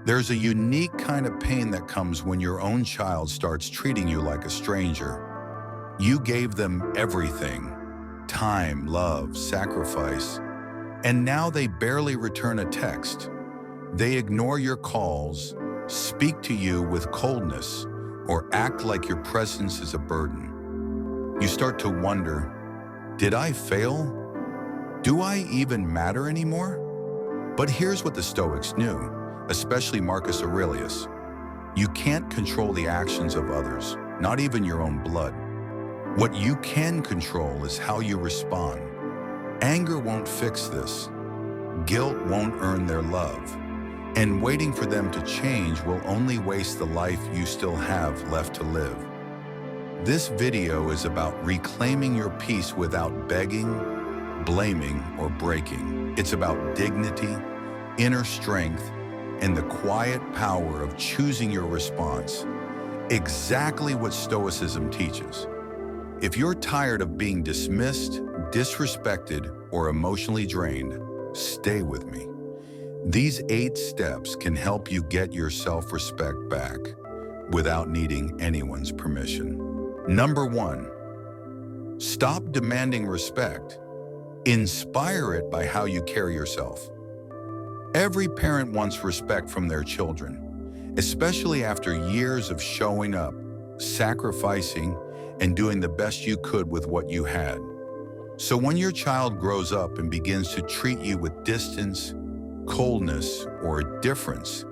There's a unique kind of pain that comes when your own child starts treating you like a stranger. You gave them everything: time, love, sacrifice, and now they barely return a text. They ignore your calls, speak to you with coldness, or act like your presence is a burden. You start to wonder, did I fail? Do I even matter anymore? But here's what the Stoics knew, especially Marcus Aurelius. You can't control the actions of others, not even your own blood. What you can control is how you respond. Anger won't fix this. Guilt won't earn their love. And waiting for them to change will only waste the life you still have left to live. This video is about reclaiming your peace without begging, blaming, or breaking. It's about dignity, inner strength, and the quiet power of choosing your response. Exactly what Stoicism teaches. If you're tired of being dismissed, disrespected, or emotionally drained, stay with me. These 8 steps can help you get your self-respect back without needing anyone's permission. Number 1, stop demanding respect. Inspire it by how you carry yourself. Every parent wants respect from their children, especially after years of showing up, sacrificing, and doing the best you could with what you had. So when your child grows up and begins to treat you with distance, coldness, or indifference,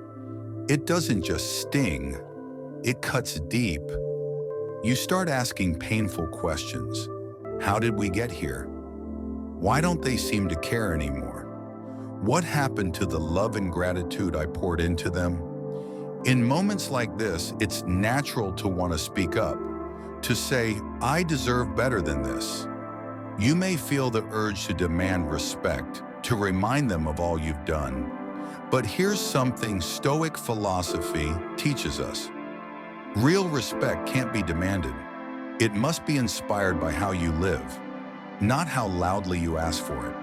it doesn't just sting, it cuts deep. You start asking painful questions. How did we get here? Why don't they seem to care anymore? What happened to the love and gratitude I poured into them? In moments like this, it's natural to want to speak up, to say, I deserve better than this. You may feel the urge to demand respect, to remind them of all you've done. But here's something Stoic philosophy teaches us. Real respect can't be demanded. It must be inspired by how you live, not how loudly you ask for it.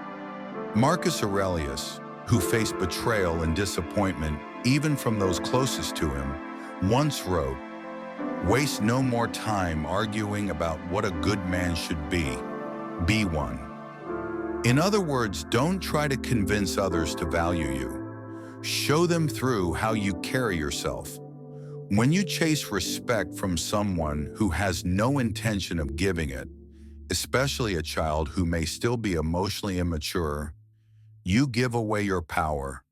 Marcus Aurelius, who faced betrayal and disappointment even from those closest to him, once wrote, "Waste no more time arguing about what a good man should be. Be one." In other words, don't try to convince others to value you. Show them through how you carry yourself. When you chase respect from someone who has no intention of giving it, especially a child who may still be emotionally immature, you give away your power.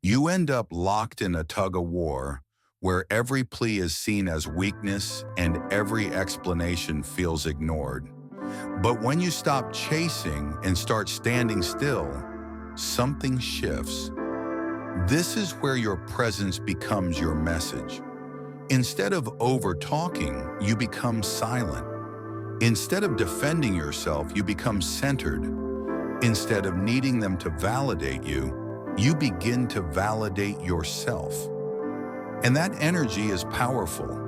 You end up locked in a tug-of-war where every plea is seen as weakness and every explanation feels ignored. But when you stop chasing and start standing still, something shifts. This is where your presence becomes your message. Instead of over-talking, you become silent. Instead of defending yourself, you become centered. Instead of needing them to validate you, you begin to validate yourself. And that energy is powerful.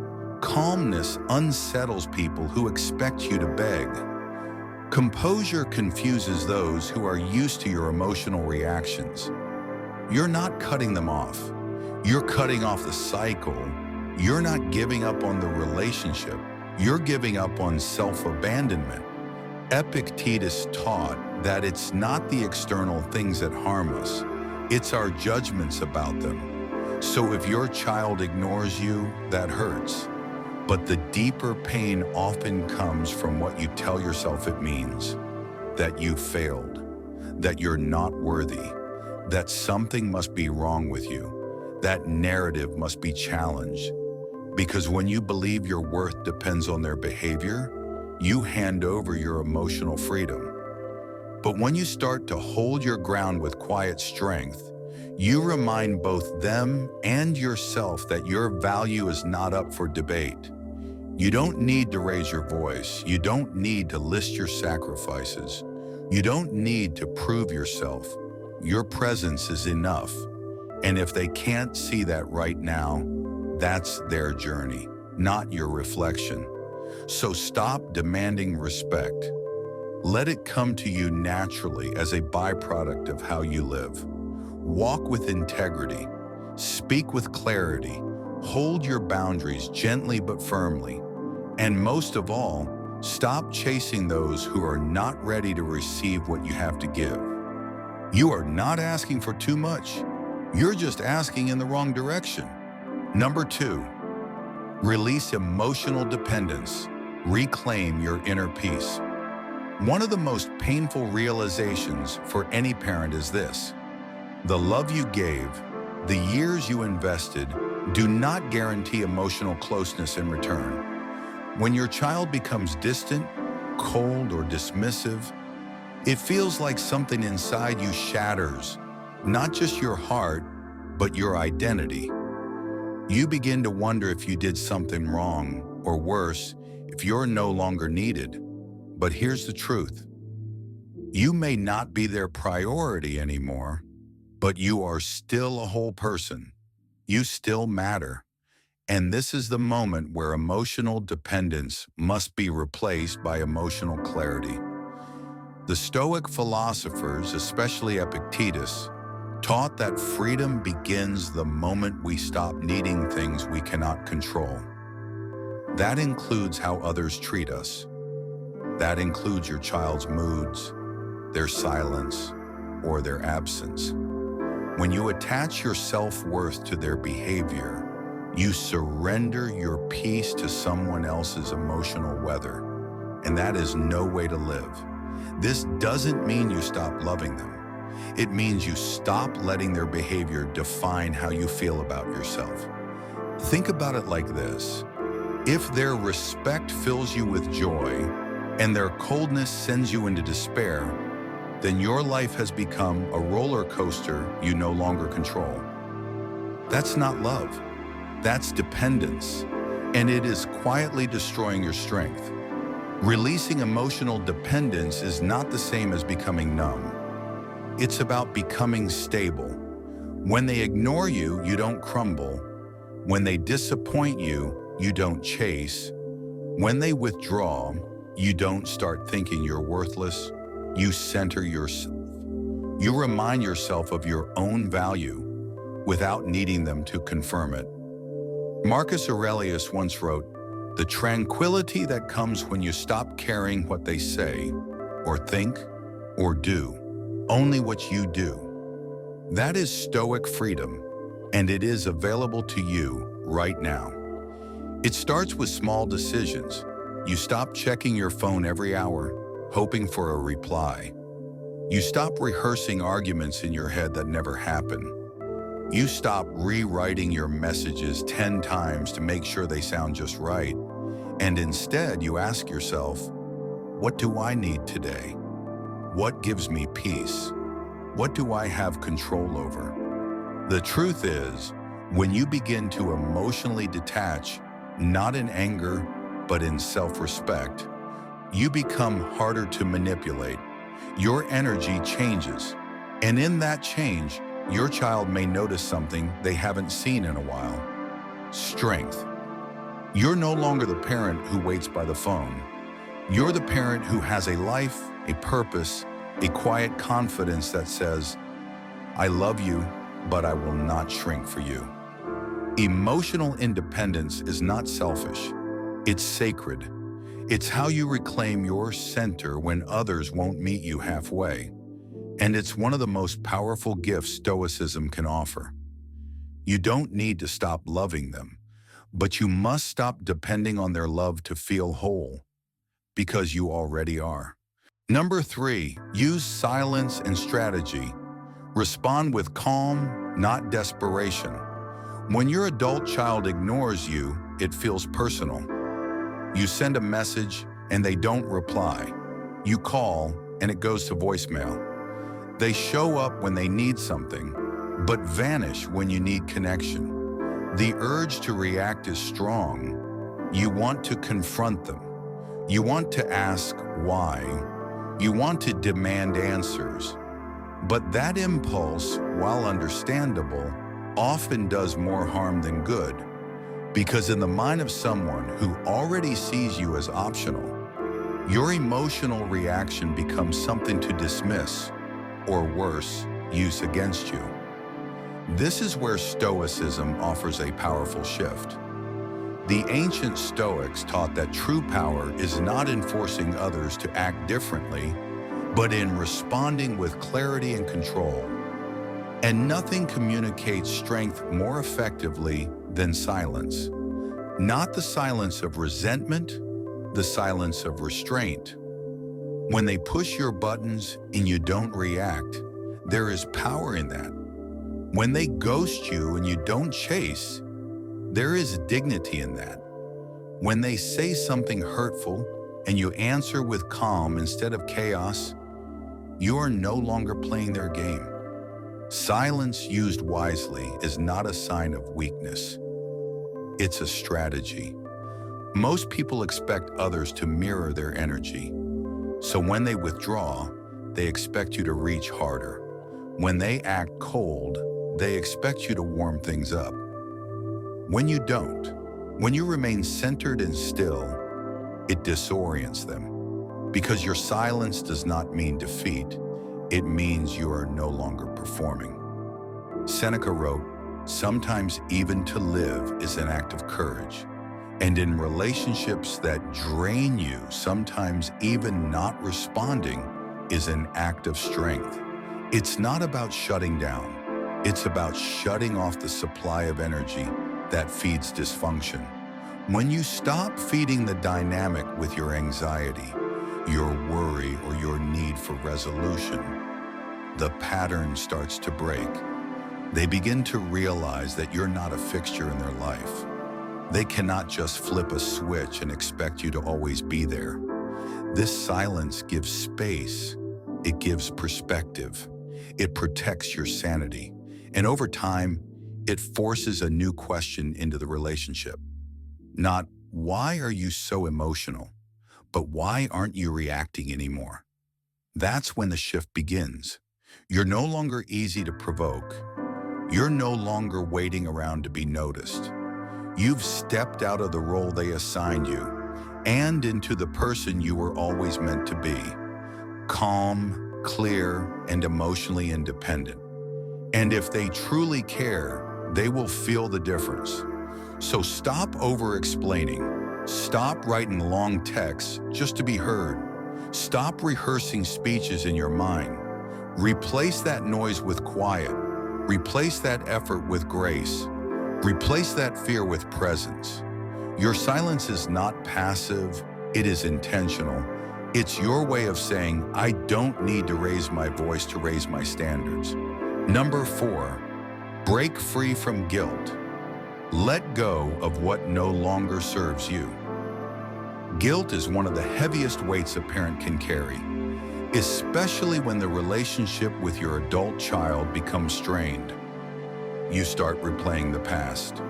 Calmness unsettles people who expect you to beg. Composure confuses those who are used to your emotional reactions. You're not cutting them off. You're cutting off the cycle. You're not giving up on the relationship. You're giving up on self-abandonment. Epictetus taught that it's not the external things that harm us, it's our judgments about them. So if your child ignores you, that hurts. But the deeper pain often comes from what you tell yourself it means. That you failed, that you're not worthy, that something must be wrong with you. That narrative must be challenged. Because when you believe your worth depends on their behavior, you hand over your emotional freedom. But when you start to hold your ground with quiet strength, you remind both them and yourself that your value is not up for debate. You don't need to raise your voice. You don't need to list your sacrifices. You don't need to prove yourself. Your presence is enough. And if they can't see that right now, that's their journey, not your reflection. So stop demanding respect. Let it come to you naturally as a byproduct of how you live. Walk with integrity. Speak with clarity. Hold your boundaries gently but firmly. And most of all, stop chasing those who are not ready to receive what you have to give. You are not asking for too much. You're just asking in the wrong direction. Number 2, release emotional dependence. Reclaim your inner peace. One of the most painful realizations for any parent is this: the love you gave, the years you invested, do not guarantee emotional closeness in return. When your child becomes distant, cold, or dismissive, it feels like something inside you shatters, not just your heart, but your identity. You begin to wonder if you did something wrong, or worse, if you're no longer needed. But here's the truth. You may not be their priority anymore, but you are still a whole person. You still matter. And this is the moment where emotional dependence must be replaced by emotional clarity. The Stoic philosophers, especially Epictetus, taught that freedom begins the moment we stop needing things we cannot control. That includes how others treat us. That includes your child's moods, their silence, or their absence. When you attach your self-worth to their behavior, you surrender your peace to someone else's emotional weather, and that is no way to live. This doesn't mean you stop loving them. It means you stop letting their behavior define how you feel about yourself. Think about it like this. If their respect fills you with joy, and their coldness sends you into despair, then your life has become a roller coaster you no longer control. That's not love. That's dependence, and it is quietly destroying your strength. Releasing emotional dependence is not the same as becoming numb. It's about becoming stable. When they ignore you, you don't crumble. When they disappoint you, you don't chase. When they withdraw, you don't start thinking you're worthless. You center yourself. You remind yourself of your own value without needing them to confirm it. Marcus Aurelius once wrote, "The tranquility that comes when you stop caring what they say, or think, or do, only what you do." That is Stoic freedom, and it is available to you right now. It starts with small decisions. You stop checking your phone every hour, hoping for a reply. You stop rehearsing arguments in your head that never happen. You stop rewriting your messages 10 times to make sure they sound just right. And instead, you ask yourself, what do I need today? What gives me peace? What do I have control over? The truth is, when you begin to emotionally detach, not in anger, but in self-respect, you become harder to manipulate. Your energy changes, and in that change, your child may notice something they haven't seen in a while. Strength. You're no longer the parent who waits by the phone. You're the parent who has a life, a purpose, a quiet confidence that says, "I love you, but I will not shrink for you." Emotional independence is not selfish. It's sacred. It's how you reclaim your center when others won't meet you halfway. And it's one of the most powerful gifts Stoicism can offer. You don't need to stop loving them, but you must stop depending on their love to feel whole, because you already are. Number 3, use silence and strategy. Respond with calm, not desperation. When your adult child ignores you, it feels personal. You send a message and they don't reply. You call and it goes to voicemail. They show up when they need something, but vanish when you need connection. The urge to react is strong. You want to confront them. You want to ask why. You want to demand answers. But that impulse, while understandable, often does more harm than good. Because in the mind of someone who already sees you as optional, your emotional reaction becomes something to dismiss, or worse, use against you. This is where Stoicism offers a powerful shift. The ancient Stoics taught that true power is not in forcing others to act differently, but in responding with clarity and control. And nothing communicates strength more effectively than silence. Not the silence of resentment, the silence of restraint. When they push your buttons and you don't react, there is power in that. When they ghost you and you don't chase, there is dignity in that. When they say something hurtful and you answer with calm instead of chaos, you are no longer playing their game. Silence used wisely is not a sign of weakness. It's a strategy. Most people expect others to mirror their energy. So when they withdraw, they expect you to reach harder. When they act cold, they expect you to warm things up. When you don't, when you remain centered and still, it disorients them. Because your silence does not mean defeat, it means you are no longer performing. Seneca wrote, "Sometimes even to live is an act of courage." And in relationships that drain you, sometimes even not responding is an act of strength. It's not about shutting down. It's about shutting off the supply of energy that feeds dysfunction. When you stop feeding the dynamic with your anxiety, your worry, or your need for resolution, the pattern starts to break. They begin to realize that you're not a fixture in their life. They cannot just flip a switch and expect you to always be there. This silence gives space. It gives perspective. It protects your sanity. And over time, it forces a new question into the relationship. Not, why are you so emotional? But why aren't you reacting anymore? That's when the shift begins. You're no longer easy to provoke. You're no longer waiting around to be noticed. You've stepped out of the role they assigned you and into the person you were always meant to be. Calm, clear, and emotionally independent. And if they truly care, they will feel the difference. So stop over-explaining. Stop writing long texts just to be heard. Stop rehearsing speeches in your mind. Replace that noise with quiet. Replace that effort with grace. Replace that fear with presence. Your silence is not passive, it is intentional. It's your way of saying, I don't need to raise my voice to raise my standards. Number 4, break free from guilt. Let go of what no longer serves you. Guilt is one of the heaviest weights a parent can carry, especially when the relationship with your adult child becomes strained. You start replaying the past.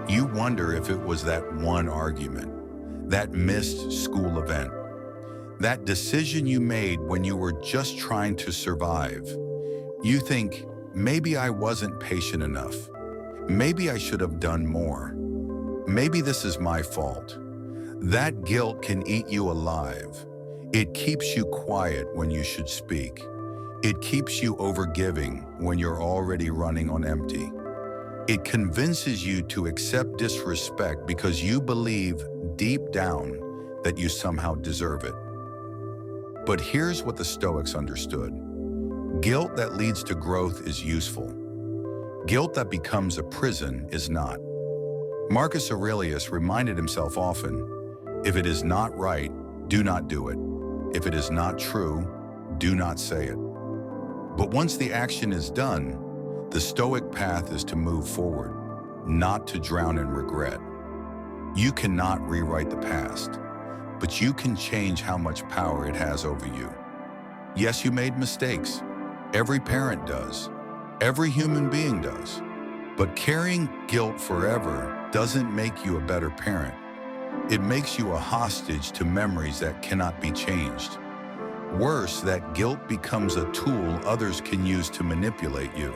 You wonder if it was that one argument, that missed school event, that decision you made when you were just trying to survive. You think, maybe I wasn't patient enough. Maybe I should have done more. Maybe this is my fault. That guilt can eat you alive. It keeps you quiet when you should speak. It keeps you overgiving when you're already running on empty. It convinces you to accept disrespect because you believe deep down that you somehow deserve it. But here's what the Stoics understood. Guilt that leads to growth is useful. Guilt that becomes a prison is not. Marcus Aurelius reminded himself often, if it is not right, do not do it. If it is not true, do not say it. But once the action is done, the Stoic path is to move forward, not to drown in regret. You cannot rewrite the past, but you can change how much power it has over you. Yes, you made mistakes. Every parent does. Every human being does. But carrying guilt forever doesn't make you a better parent. It makes you a hostage to memories that cannot be changed. Worse, that guilt becomes a tool others can use to manipulate you.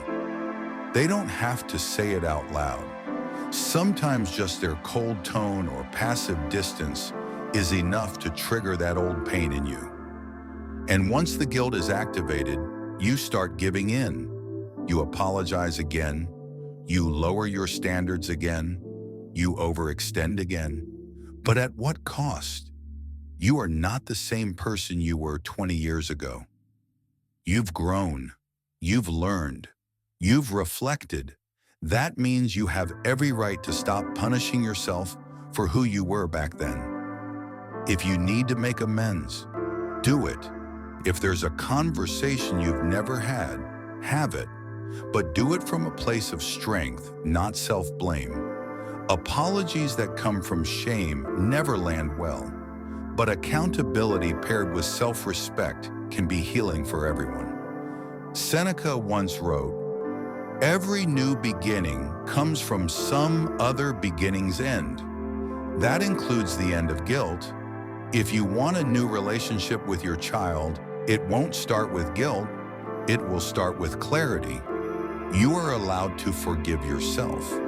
They don't have to say it out loud. Sometimes just their cold tone or passive distance is enough to trigger that old pain in you. And once the guilt is activated, you start giving in. You apologize again, You lower your standards again. You overextend again. But at what cost? You are not the same person you were 20 years ago. You've grown. You've learned. You've reflected. That means you have every right to stop punishing yourself for who you were back then. If you need to make amends, do it. If there's a conversation you've never had, have it. But do it from a place of strength, not self-blame. Apologies that come from shame never land well, but accountability paired with self-respect can be healing for everyone. Seneca once wrote, "Every new beginning comes from some other beginning's end." That includes the end of guilt. If you want a new relationship with your child, it won't start with guilt, it will start with clarity. You are allowed to forgive yourself.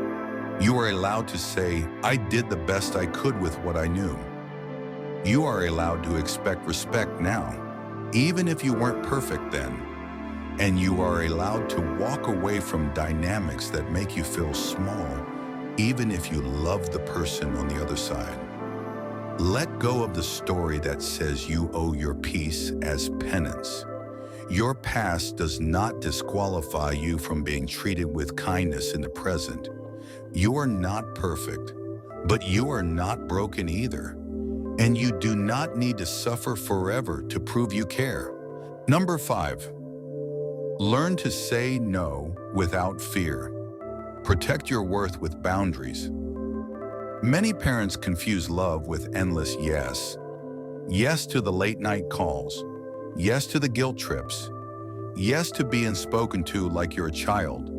You are allowed to say, "I did the best I could with what I knew." You are allowed to expect respect now, even if you weren't perfect then. And you are allowed to walk away from dynamics that make you feel small, even if you love the person on the other side. Let go of the story that says you owe your peace as penance. Your past does not disqualify you from being treated with kindness in the present. You are not perfect, but you are not broken either. And you do not need to suffer forever to prove you care. Number 5, learn to say no without fear. Protect your worth with boundaries. Many parents confuse love with endless yes. Yes to the late night calls. Yes to the guilt trips. Yes to being spoken to like you're a child,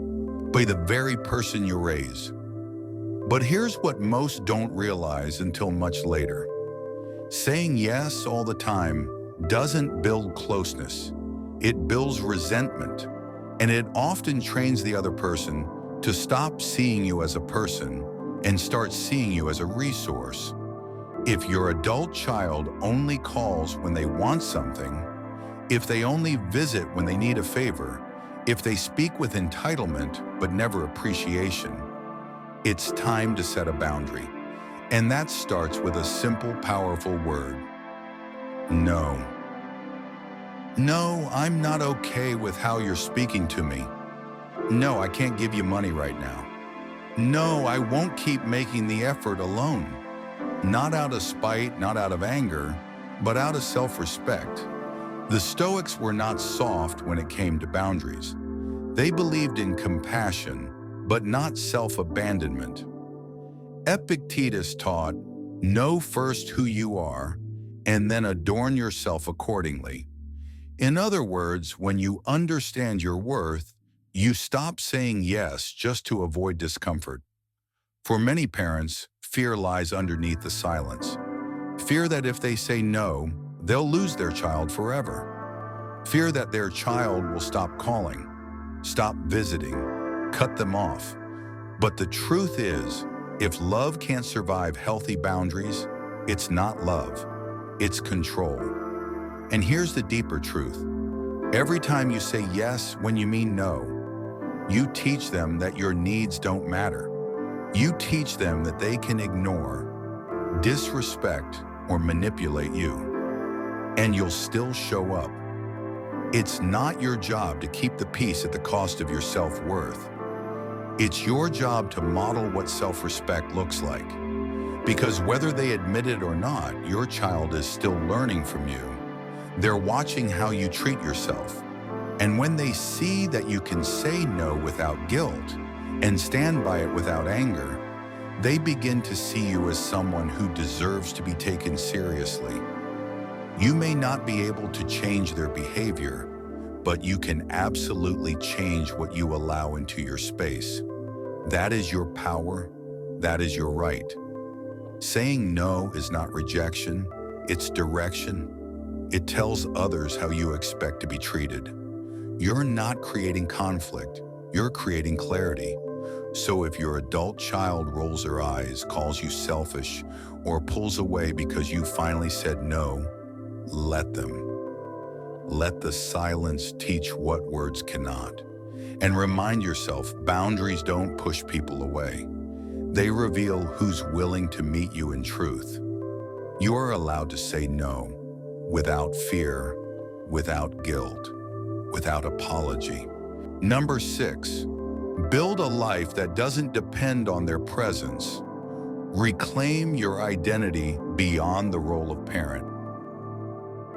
by the very person you raise. But here's what most don't realize until much later. Saying yes all the time doesn't build closeness. It builds resentment, and it often trains the other person to stop seeing you as a person and start seeing you as a resource. If your adult child only calls when they want something, if they only visit when they need a favor, if they speak with entitlement but never appreciation, it's time to set a boundary. And that starts with a simple, powerful word. No. No, I'm not okay with how you're speaking to me. No, I can't give you money right now. No, I won't keep making the effort alone. Not out of spite, not out of anger, but out of self-respect. The Stoics were not soft when it came to boundaries. They believed in compassion, but not self-abandonment. Epictetus taught, know first who you are, and then adorn yourself accordingly. In other words, when you understand your worth, you stop saying yes just to avoid discomfort. For many parents, fear lies underneath the silence. Fear that if they say no, they'll lose their child forever. Fear that their child will stop calling, stop visiting, cut them off. But the truth is, if love can't survive healthy boundaries, it's not love, it's control. And here's the deeper truth. Every time you say yes when you mean no, you teach them that your needs don't matter. You teach them that they can ignore, disrespect, or manipulate you, and you'll still show up. It's not your job to keep the peace at the cost of your self-worth. It's your job to model what self-respect looks like. Because whether they admit it or not, your child is still learning from you. They're watching how you treat yourself. And when they see that you can say no without guilt and stand by it without anger, they begin to see you as someone who deserves to be taken seriously. You may not be able to change their behavior, but you can absolutely change what you allow into your space. That is your power. That is your right. Saying no is not rejection, it's direction. It tells others how you expect to be treated. You're not creating conflict, you're creating clarity. So if your adult child rolls their eyes, calls you selfish, or pulls away because you finally said no, let them. Let the silence teach what words cannot. And remind yourself, boundaries don't push people away. They reveal who's willing to meet you in truth. You are allowed to say no, without fear, without guilt, without apology. Number 6, build a life that doesn't depend on their presence. Reclaim your identity beyond the role of parent.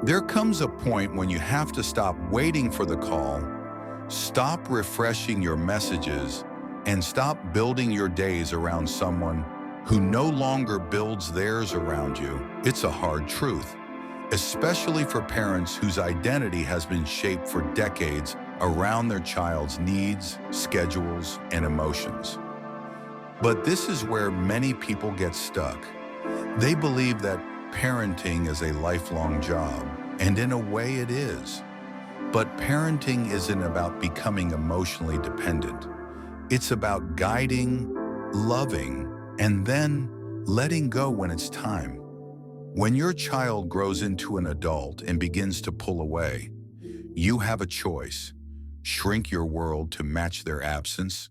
There comes a point when you have to stop waiting for the call, stop refreshing your messages, and stop building your days around someone who no longer builds theirs around you. It's a hard truth, especially for parents whose identity has been shaped for decades around their child's needs, schedules, and emotions. But this is where many people get stuck. They believe that parenting is a lifelong job, and in a way it is. But parenting isn't about becoming emotionally dependent. It's about guiding, loving, and then letting go when it's time. When your child grows into an adult and begins to pull away, you have a choice: shrink your world to match their absence,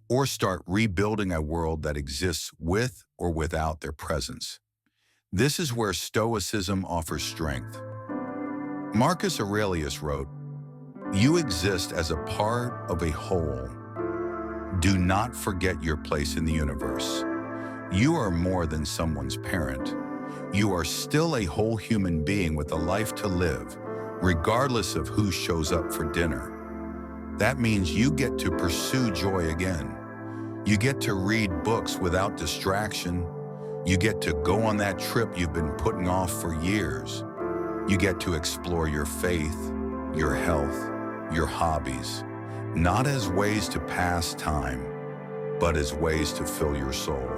or start rebuilding a world that exists with or without their presence. This is where Stoicism offers strength. Marcus Aurelius wrote, "You exist as a part of a whole. Do not forget your place in the universe. You are more than someone's parent. You are still a whole human being with a life to live, regardless of who shows up for dinner." That means you get to pursue joy again. You get to read books without distraction. You get to go on that trip you've been putting off for years. You get to explore your faith, your health, your hobbies, not as ways to pass time, but as ways to fill your soul.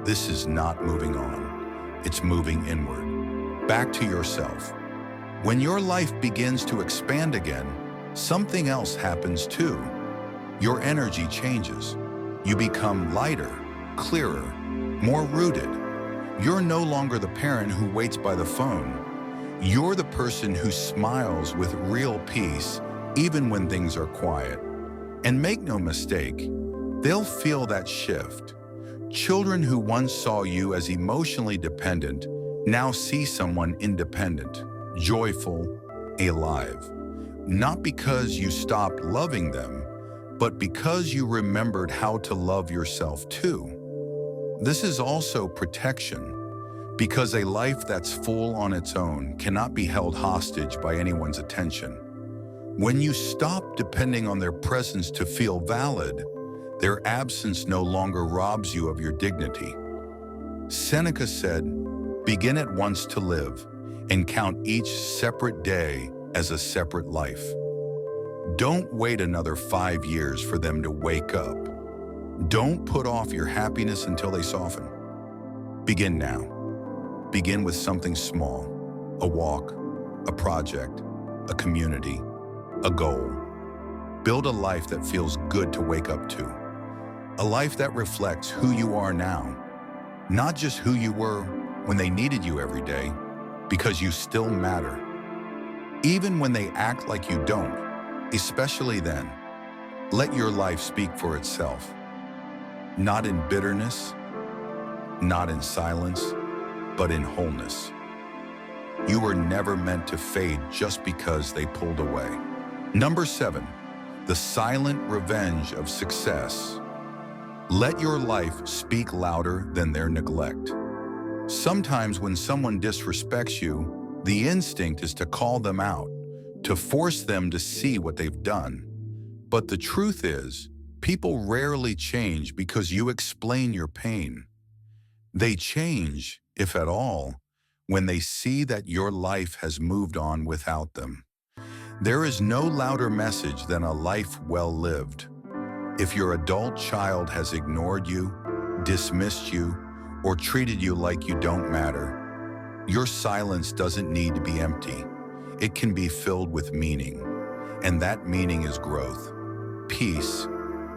This is not moving on. It's moving inward, back to yourself. When your life begins to expand again, something else happens too. Your energy changes. You become lighter, clearer, more rooted. You're no longer the parent who waits by the phone. You're the person who smiles with real peace, even when things are quiet. And make no mistake, they'll feel that shift. Children who once saw you as emotionally dependent now see someone independent, joyful, alive. Not because you stopped loving them, but because you remembered how to love yourself too. This is also protection, because a life that's full on its own cannot be held hostage by anyone's attention. When you stop depending on their presence to feel valid, their absence no longer robs you of your dignity. Seneca said, "Begin at once to live, and count each separate day as a separate life." Don't wait another 5 years for them to wake up. Don't put off your happiness until they soften. Begin now. Begin with something small: a walk, a project, a community, a goal. Build a life that feels good to wake up to. A life that reflects who you are now, not just who you were when they needed you every day, because you still matter. Even when they act like you don't, especially then, let your life speak for itself. Not in bitterness, not in silence, but in wholeness. You were never meant to fade just because they pulled away. Number 7, the silent revenge of success. Let your life speak louder than their neglect. Sometimes when someone disrespects you, the instinct is to call them out, to force them to see what they've done. But the truth is, people rarely change because you explain your pain. They change, if at all, when they see that your life has moved on without them. There is no louder message than a life well lived. If your adult child has ignored you, dismissed you, or treated you like you don't matter, your silence doesn't need to be empty. It can be filled with meaning, and that meaning is growth, peace,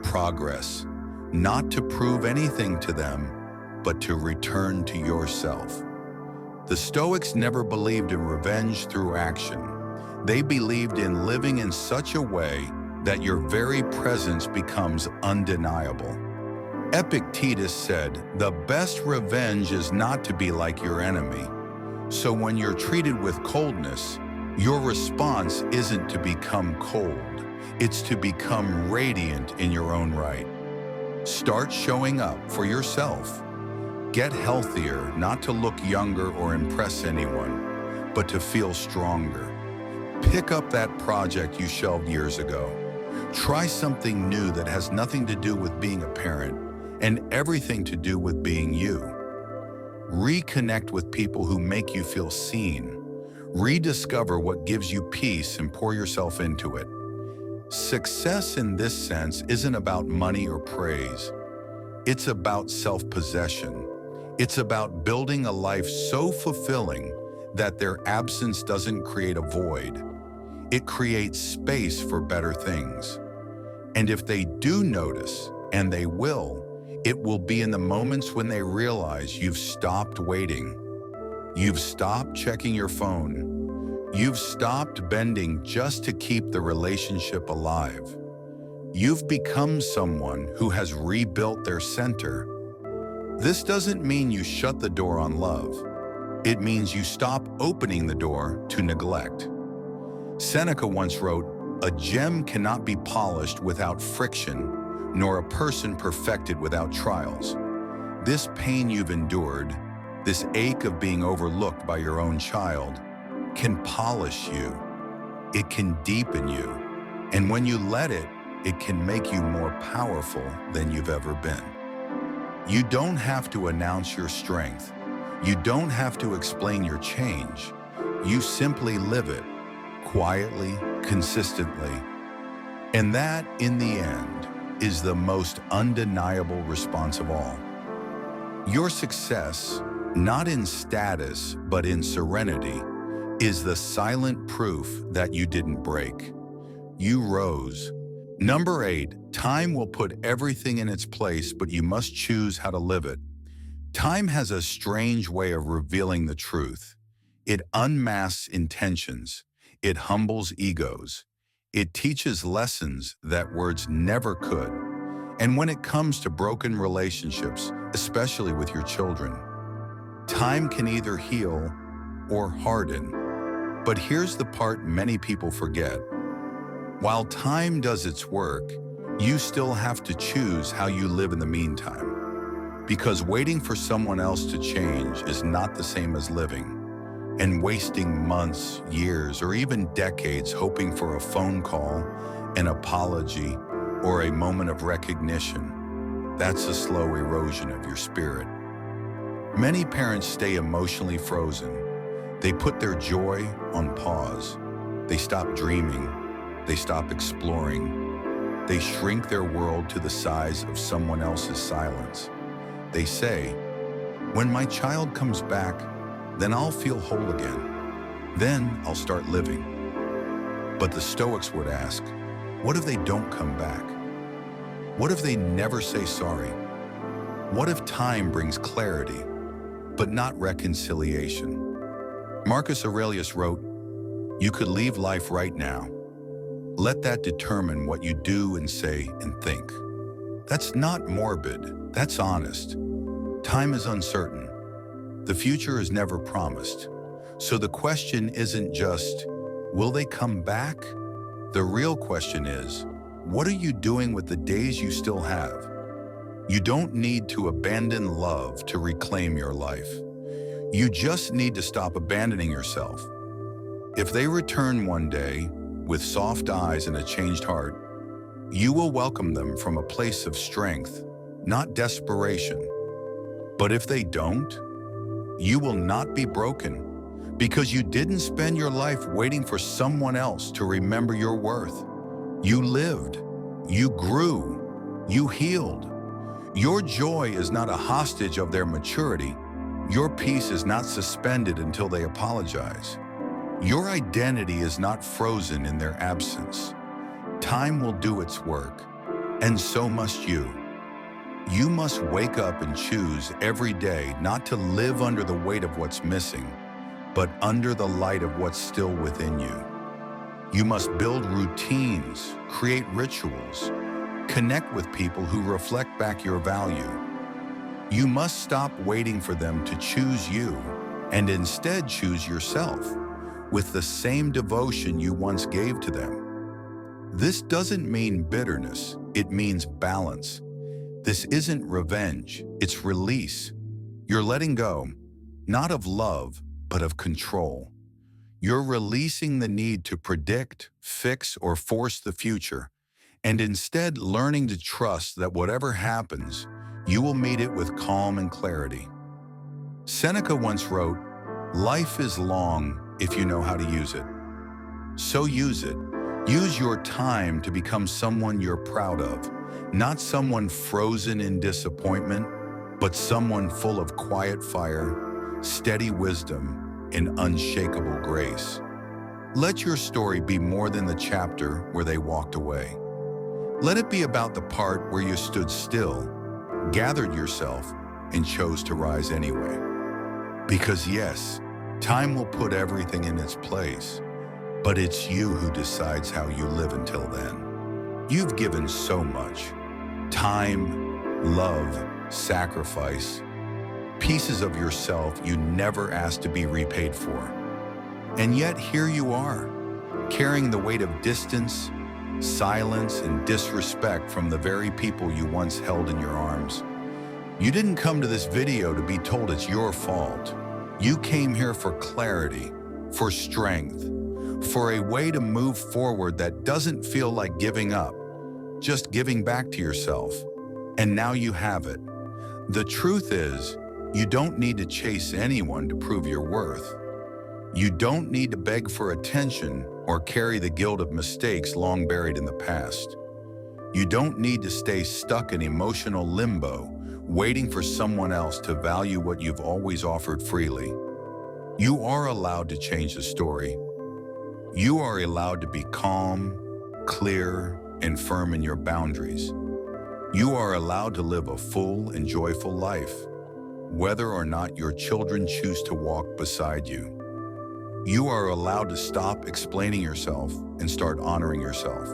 progress, not to prove anything to them, but to return to yourself. The Stoics never believed in revenge through action. They believed in living in such a way that your very presence becomes undeniable. Epictetus said, "The best revenge is not to be like your enemy." So when you're treated with coldness, your response isn't to become cold, it's to become radiant in your own right. Start showing up for yourself. Get healthier, not to look younger or impress anyone, but to feel stronger. Pick up that project you shelved years ago. Try something new that has nothing to do with being a parent and everything to do with being you. Reconnect with people who make you feel seen. Rediscover what gives you peace and pour yourself into it. Success in this sense isn't about money or praise. It's about self-possession. It's about building a life so fulfilling that their absence doesn't create a void. It creates space for better things. And if they do notice, and they will, it will be in the moments when they realize you've stopped waiting. You've stopped checking your phone. You've stopped bending just to keep the relationship alive. You've become someone who has rebuilt their center. This doesn't mean you shut the door on love. It means you stop opening the door to neglect. Seneca once wrote, "A gem cannot be polished without friction, nor a person perfected without trials." This pain you've endured, this ache of being overlooked by your own child, can polish you. It can deepen you. And when you let it, it can make you more powerful than you've ever been. You don't have to announce your strength. You don't have to explain your change. You simply live it, quietly, consistently. And that, in the end, is the most undeniable response of all. Your success, not in status, but in serenity, is the silent proof that you didn't break. You rose. Number 8, time will put everything in its place, but you must choose how to live it. Time has a strange way of revealing the truth. It unmasks intentions. It humbles egos. It teaches lessons that words never could. And when it comes to broken relationships, especially with your children, time can either heal or harden. But here's the part many people forget. While time does its work, you still have to choose how you live in the meantime. Because waiting for someone else to change is not the same as living. And wasting months, years, or even decades hoping for a phone call, an apology, or a moment of recognition, that's a slow erosion of your spirit. Many parents stay emotionally frozen. They put their joy on pause. They stop dreaming. They stop exploring. They shrink their world to the size of someone else's silence. They say, "When my child comes back, then I'll feel whole again. Then I'll start living." But the Stoics would ask, what if they don't come back? What if they never say sorry? What if time brings clarity, but not reconciliation? Marcus Aurelius wrote, "You could leave life right now. Let that determine what you do and say and think." That's not morbid, that's honest. Time is uncertain. The future is never promised. So the question isn't just, will they come back? The real question is, what are you doing with the days you still have? You don't need to abandon love to reclaim your life. You just need to stop abandoning yourself. If they return one day with soft eyes and a changed heart, you will welcome them from a place of strength, not desperation. But if they don't, you will not be broken, because you didn't spend your life waiting for someone else to remember your worth. You lived, you grew, you healed. Your joy is not a hostage of their maturity. Your peace is not suspended until they apologize. Your identity is not frozen in their absence. Time will do its work, and so must you. You must wake up and choose every day not to live under the weight of what's missing, but under the light of what's still within you. You must build routines, create rituals, connect with people who reflect back your value. You must stop waiting for them to choose you and instead choose yourself with the same devotion you once gave to them. This doesn't mean bitterness, it means balance. This isn't revenge, it's release. You're letting go, not of love, but of control. You're releasing the need to predict, fix, or force the future, and instead learning to trust that whatever happens, you will meet it with calm and clarity. Seneca once wrote, "Life is long if you know how to use it." So use it. Use your time to become someone you're proud of, not someone frozen in disappointment, but someone full of quiet fire, steady wisdom, and unshakable grace. Let your story be more than the chapter where they walked away. Let it be about the part where you stood still, gathered yourself, and chose to rise anyway. Because yes, time will put everything in its place, but it's you who decides how you live until then. You've given so much. Time, love, sacrifice, pieces of yourself you never asked to be repaid for. And yet here you are, carrying the weight of distance, silence, and disrespect from the very people you once held in your arms. You didn't come to this video to be told it's your fault. You came here for clarity, for strength, for a way to move forward that doesn't feel like giving up, just giving back to yourself. And now you have it. The truth is, you don't need to chase anyone to prove your worth. You don't need to beg for attention or carry the guilt of mistakes long buried in the past. You don't need to stay stuck in emotional limbo, waiting for someone else to value what you've always offered freely. You are allowed to change the story. You are allowed to be calm, clear, and firm in your boundaries. You are allowed to live a full and joyful life, whether or not your children choose to walk beside you. You are allowed to stop explaining yourself and start honoring yourself.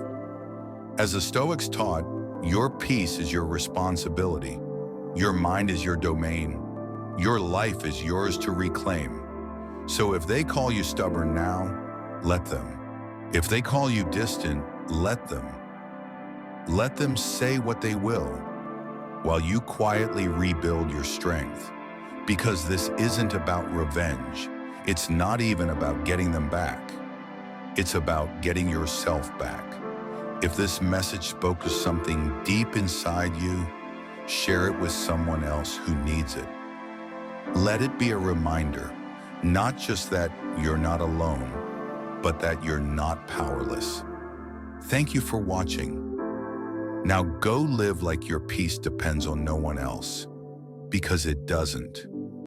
As the Stoics taught, your peace is your responsibility. Your mind is your domain. Your life is yours to reclaim. So if they call you stubborn now, let them. If they call you distant, let them. Let them say what they will, while you quietly rebuild your strength. Because this isn't about revenge. It's not even about getting them back. It's about getting yourself back. If this message spoke to something deep inside you, share it with someone else who needs it. Let it be a reminder, not just that you're not alone, but that you're not powerless. Thank you for watching. Now go live like your peace depends on no one else, because it doesn't.